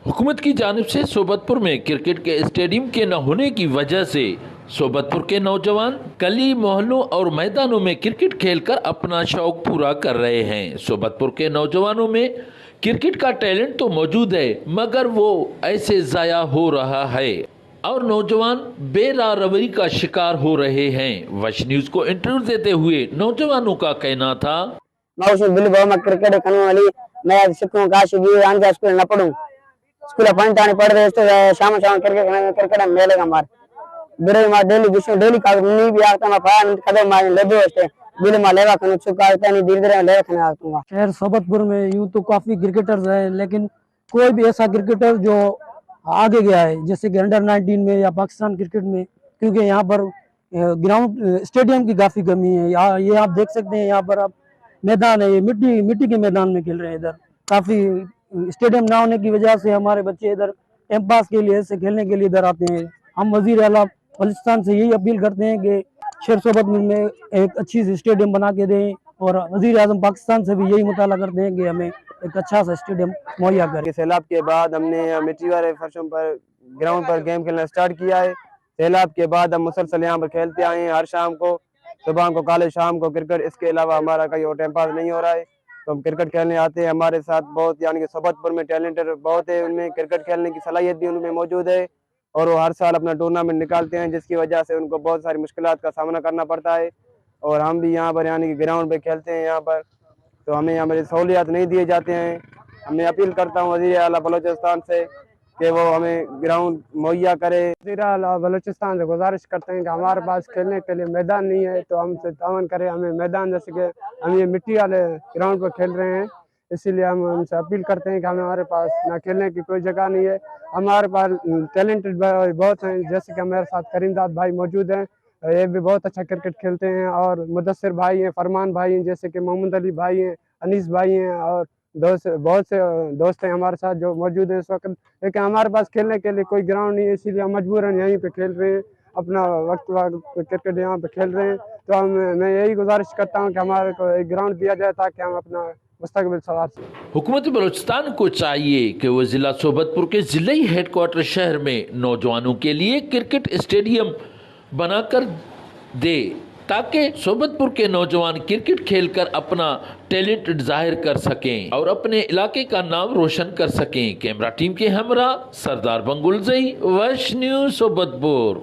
हुकूमत की जानिब से सोबतपुर में क्रिकेट के स्टेडियम के न होने की वजह से सोबतपुर के नौजवान गली मोहल्लों और मैदानों में क्रिकेट खेलकर अपना शौक पूरा कर रहे हैं। सोबतपुर के नौजवानों में क्रिकेट का टैलेंट तो मौजूद है, मगर वो ऐसे ज़ाया हो रहा है और नौजवान बेरारवरी का शिकार हो रहे हैं। वश न्यूज़ को इंटरव्यू देते हुए नौजवानों का कहना था, क्रिकेट मैं सिखूं काश स्कूल न पढ़ूं स्कूल पढ़ता नहीं पढ़ते शाम शाम क्रिकेट क्रिकेट मेलेगा मार बिरे मा डेली विषय डेली का नी भी आता मैं पाया कदम मार लेदो अಷ್ಟೇ बिल मा लेवा कनु चुका आता नहीं धीरे धीरे लेवा कने आऊंगा। शहर सोबतपुर में यूं तो काफी क्रिकेटर्स हैं, लेकिन कोई भी ऐसा क्रिकेटर जो आगे गया है जैसे कि अंडर 19 में या पाकिस्तान क्रिकेट में, क्योंकि यहाँ पर ग्राउंड स्टेडियम की काफी कमी है। यहाँ ये आप देख सकते हैं, यहाँ पर आप मैदान है, ये मिट्टी मिट्टी के मैदान में खेल रहे हैं। इधर काफी स्टेडियम ना होने की वजह से हमारे बच्चे इधर टाइम पास के लिए ऐसे खेलने के लिए इधर आते हैं। हम वजीर आला बलूचिस्तान से यही अपील करते हैं कि शहर सोबतपुर में एक अच्छी सी स्टेडियम बना के दें, और वजीर आजम पाकिस्तान से भी यही मुताला करते हैं कि हमें एक अच्छा सा स्टेडियम मुहैया करें। सैलाब के बाद हमने मिट्टी वाले फर्शों पर ग्राउंड पर गेम खेलना स्टार्ट किया है। सैलाब के बाद हम मुसलसल यहाँ पर खेलते आए हैं, हर शाम को, सुबह को, कॉलेज, शाम को क्रिकेट। इसके अलावा हमारा कहीं और टाइम पास नहीं हो रहा है, तो हम क्रिकेट खेलने आते हैं। हमारे साथ बहुत यानी कि सोबतपुर में टैलेंटेड बहुत है, उनमें क्रिकेट खेलने की सलाहियत भी उनमें मौजूद है, और वो हर साल अपना टूर्नामेंट निकालते हैं, जिसकी वजह से उनको बहुत सारी मुश्किलात का सामना करना पड़ता है। और हम भी यहाँ पर यानी कि ग्राउंड पे खेलते हैं यहाँ पर, तो हमें यहाँ पर सहूलियात नहीं दिए जाते हैं। हमें अपील करता हूँ वज़ीर आला बलूचिस्तान से कि वो हमें ग्राउंड मुहैया करे। वज़ीर आला बलूचिस्तान से गुजारिश करते हैं कि हमारे पास खेलने के लिए मैदान नहीं है, तो हमसे तावन करें, हमें मैदान, जैसे कि हम ये मिट्टी वाले ग्राउंड पर खेल रहे हैं, इसीलिए हम उनसे अपील करते हैं कि हमारे पास ना खेलने की कोई जगह नहीं है। हमारे पास टैलेंटेड बहुत हैं, जैसे कि हमारे साथ करीमदाद भाई मौजूद हैं, ये भी बहुत अच्छा क्रिकेट खेलते हैं, और मुदस्सिर भाई हैं, फरमान भाई हैं, जैसे कि मोहम्मद अली भाई हैं, अनीस भाई हैं, और दोस्त बहुत से दोस्त हैं हमारे साथ जो मौजूद हैं इस वक्त। लेकिन हमारे पास खेलने के लिए कोई ग्राउंड नहीं है, इसीलिए हम मजबूरन यहीं पे खेल रहे हैं, अपना वक्त क्रिकेट यहाँ पे खेल रहे हैं। तो मैं यही गुजारिश करता हूँ कि हमारे को एक ग्राउंड दिया जाए ताकि हम अपना मुस्तकबिल सवार सकें। हुकूमत बलूचिस्तान को चाहिए कि वो जिला सोबतपुर के जिले हेडक्वार्टर शहर में नौजवानों के लिए क्रिकेट स्टेडियम बनाकर दे, ताकि सोबतपुर के नौजवान क्रिकेट खेलकर अपना टैलेंट जाहिर कर सकें और अपने इलाके का नाम रोशन कर सकें। कैमरा टीम के हमरा सरदार बंगुलजई, वश न्यूज़ सोबतपुर।